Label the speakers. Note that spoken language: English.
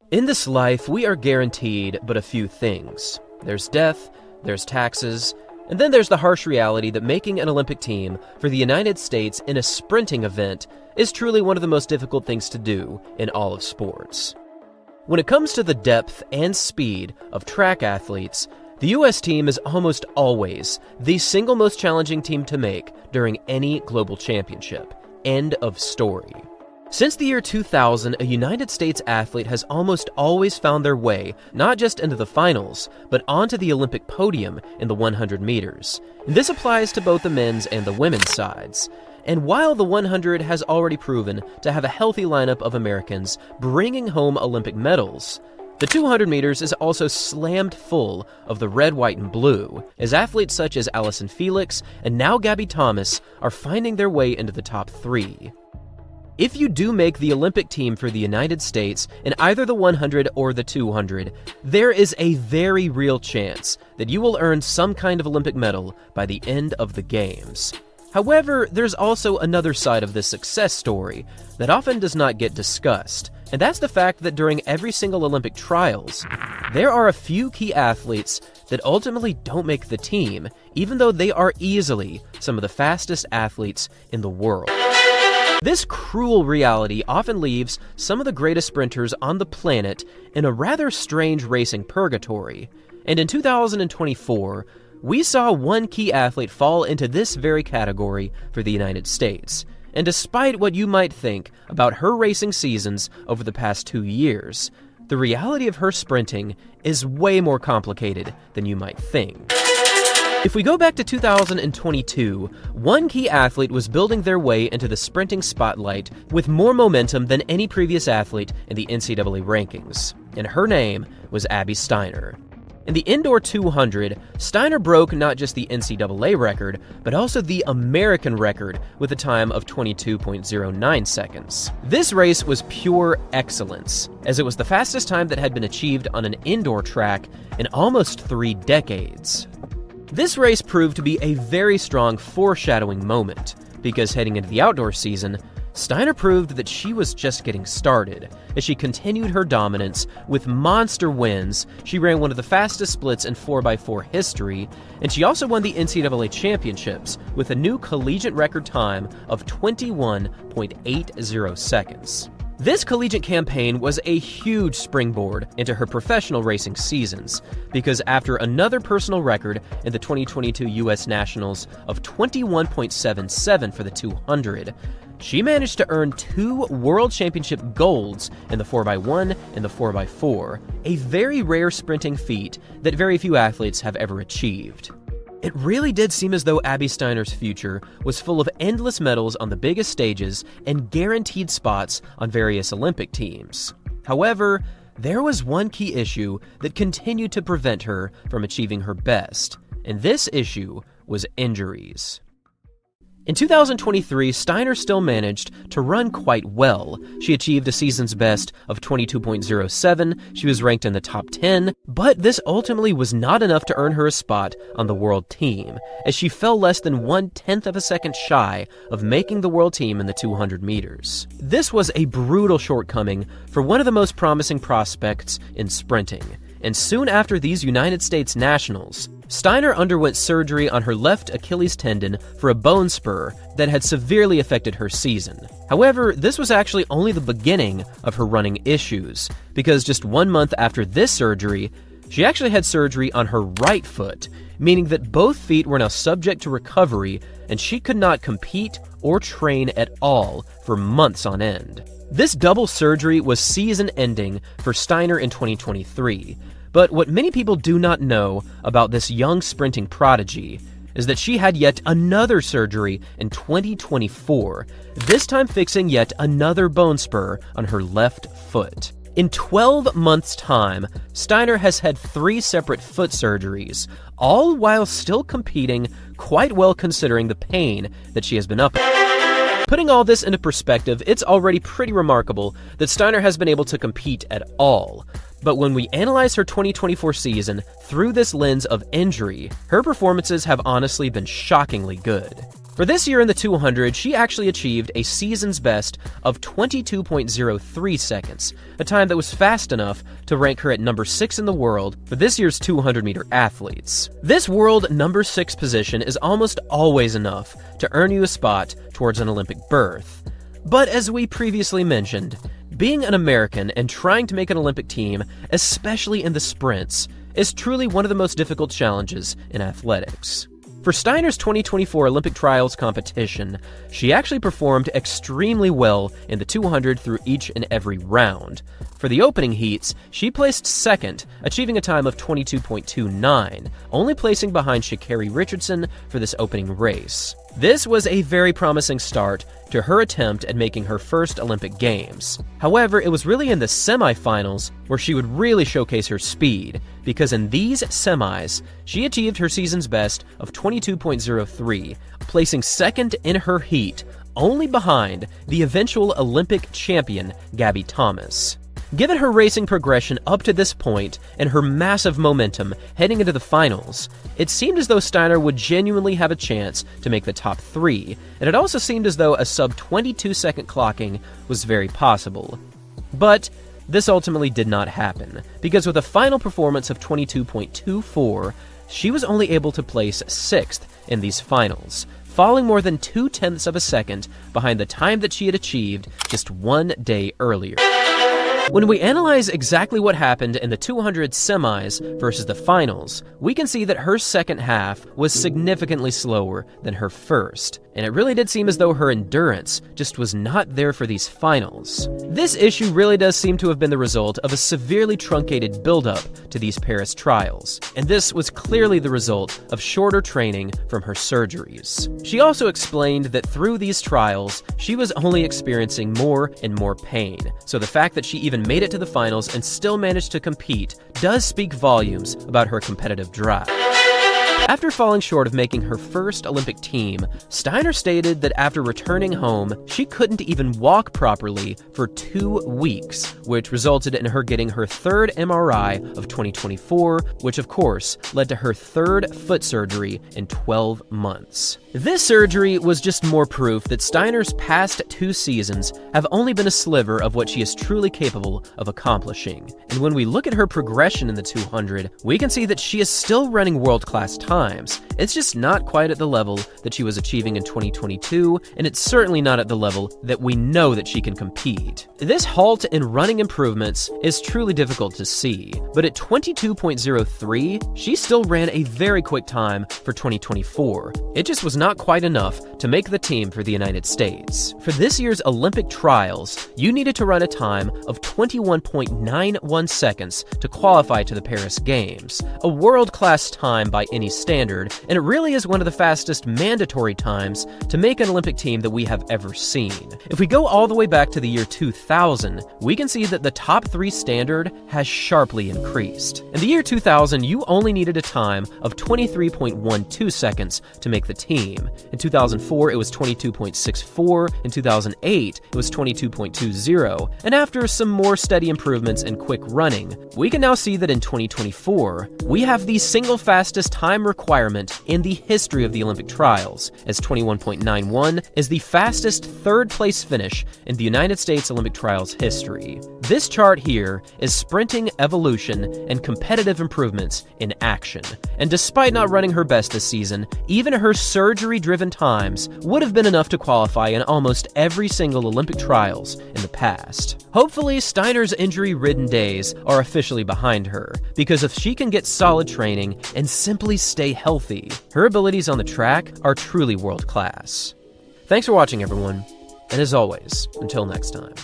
Speaker 1: In this life, we are guaranteed but a few things. There's death, there's taxes, and then there's the harsh reality that making an Olympic team for the United States in a sprinting event is truly one of the most difficult things to do in all of sports. When it comes to the depth and speed of track athletes, the U.S. team is almost always the single most challenging team to make during any global championship. End of story. Since the year 2000, a United States athlete has almost always found their way not just into the finals, but onto the Olympic podium in the 100 meters. And this applies to both the men's and the women's sides. And while the 100 has already proven to have a healthy lineup of Americans bringing home Olympic medals, the 200 meters is also slammed full of the red, white, and blue, as athletes such as Allison Felix and now Gabby Thomas are finding their way into the top 3. If you do make the Olympic team for the United States in either the 100 or the 200, there is a very real chance that you will earn some kind of Olympic medal by the end of the Games. However, there's also another side of this success story that often does not get discussed, and that's the fact that during every single Olympic trials, there are a few key athletes that ultimately don't make the team, even though they are easily some of the fastest athletes in the world. This cruel reality often leaves some of the greatest sprinters on the planet in a rather strange racing purgatory, and in 2024, we saw one key athlete fall into this very category for the United States. And despite what you might think about her racing seasons over the past 2 years, the reality of her sprinting is way more complicated than you might think. If we go back to 2022, one key athlete was building their way into the sprinting spotlight with more momentum than any previous athlete in the NCAA rankings, and her name was Abby Steiner. In the indoor 200, Steiner broke not just the NCAA record, but also the American record with a time of 22.09 seconds. This race was pure excellence, as it was the fastest time that had been achieved on an indoor track in almost 3 decades. This race proved to be a very strong foreshadowing moment, because heading into the outdoor season, Steiner proved that she was just getting started. As she continued her dominance with monster wins, she ran one of the fastest splits in 4x4 history, and she also won the NCAA championships with a new collegiate record time of 21.80 seconds. This collegiate campaign was a huge springboard into her professional racing seasons, because after another personal record in the 2022 U.S. Nationals of 21.77 for the 200, she managed to earn 2 World Championship golds in the 4x1 and the 4x4, a very rare sprinting feat that very few athletes have ever achieved. It really did seem as though Abby Steiner's future was full of endless medals on the biggest stages and guaranteed spots on various Olympic teams. However, there was one key issue that continued to prevent her from achieving her best, and this issue was injuries. In 2023, Steiner still managed to run quite well. She achieved a season's best of 22.07, she was ranked in the top 10, but this ultimately was not enough to earn her a spot on the world team, as she fell less than 1/10 of a second shy of making the world team in the 200 meters. This was a brutal shortcoming for one of the most promising prospects in sprinting, and soon after these United States Nationals, Steiner underwent surgery on her left Achilles tendon for a bone spur that had severely affected her season. However, this was actually only the beginning of her running issues, because just 1 month after this surgery, she actually had surgery on her right foot, meaning that both feet were now subject to recovery, and she could not compete or train at all for months on end. This double surgery was season-ending for Steiner in 2023. But what many people do not know about this young sprinting prodigy is that she had yet another surgery in 2024, this time fixing yet another bone spur on her left foot. In 12 months' time, Steiner has had 3 separate foot surgeries, all while still competing quite well considering the pain that she has been up against. Putting all this into perspective, it's already pretty remarkable that Steiner has been able to compete at all. But when we analyze her 2024 season through this lens of injury, her performances have honestly been shockingly good. For this year in the 200, she actually achieved a season's best of 22.03 seconds, a time that was fast enough to rank her at number 6 in the world for this year's 200-meter athletes. This world number 6 position is almost always enough to earn you a spot towards an Olympic berth. But as we previously mentioned, being an American and trying to make an Olympic team, especially in the sprints, is truly one of the most difficult challenges in athletics. For Steiner's 2024 Olympic trials competition, she actually performed extremely well in the 200 through each and every round. For the opening heats, she placed second, achieving a time of 22.29, only placing behind Sha'Carri Richardson for this opening race. This was a very promising start to her attempt at making her first Olympic Games. However, it was really in the semifinals where she would really showcase her speed, because in these semis, she achieved her season's best of 22.03, placing second in her heat, only behind the eventual Olympic champion, Gabby Thomas. Given her racing progression up to this point and her massive momentum heading into the finals, it seemed as though Steiner would genuinely have a chance to make the top 3, and it also seemed as though a sub-22-second clocking was very possible. But this ultimately did not happen, because with a final performance of 22.24, she was only able to place 6th in these finals, falling more than 0.2 of a second behind the time that she had achieved just 1 day earlier. When we analyze exactly what happened in the 200 semis versus the finals, we can see that her second half was significantly slower than her first, and it really did seem as though her endurance just was not there for these finals. This issue really does seem to have been the result of a severely truncated build-up to these Paris trials, and this was clearly the result of shorter training from her surgeries. She also explained that through these trials, she was only experiencing more and more pain, so the fact that she even made it to the finals and still managed to compete does speak volumes about her competitive drive. After falling short of making her first Olympic team, Steiner stated that after returning home, she couldn't even walk properly for 2 weeks, which resulted in her getting her 3rd MRI of 2024, which of course led to her 3rd foot surgery in 12 months. This surgery was just more proof that Steiner's past 2 seasons have only been a sliver of what she is truly capable of accomplishing. And when we look at her progression in the 200, we can see that she is still running world-class times. It's just not quite at the level that she was achieving in 2022, and it's certainly not at the level that we know that she can compete. This halt in running improvements is truly difficult to see, but at 22.03, she still ran a very quick time for 2024. It just was not quite enough to make the team for the United States. For this year's Olympic trials, you needed to run a time of 21.91 seconds to qualify to the Paris Games, a world-class time by any standard, and it really is one of the fastest mandatory times to make an Olympic team that we have ever seen. If we go all the way back to the year 2000, we can see that the top 3 standard has sharply increased. In the year 2000, you only needed a time of 23.12 seconds to make the team. In 2004, it was 22.64. In 2008, it was 22.20. And after some more steady improvements and quick running, we can now see that in 2024, we have the single fastest time requirement in the history of the Olympic trials, as 21.91 is the fastest 3rd place finish in the United States Olympic trials history. This chart here is sprinting evolution and competitive improvements in action. And despite not running her best this season, even her surgery-driven times would have been enough to qualify in almost every single Olympic trials in the past. Hopefully, Steiner's injury-ridden days are officially behind her, because if she can get solid training and simply stay healthy, her abilities on the track are truly world-class. Thanks for watching, everyone, and as always, until next time.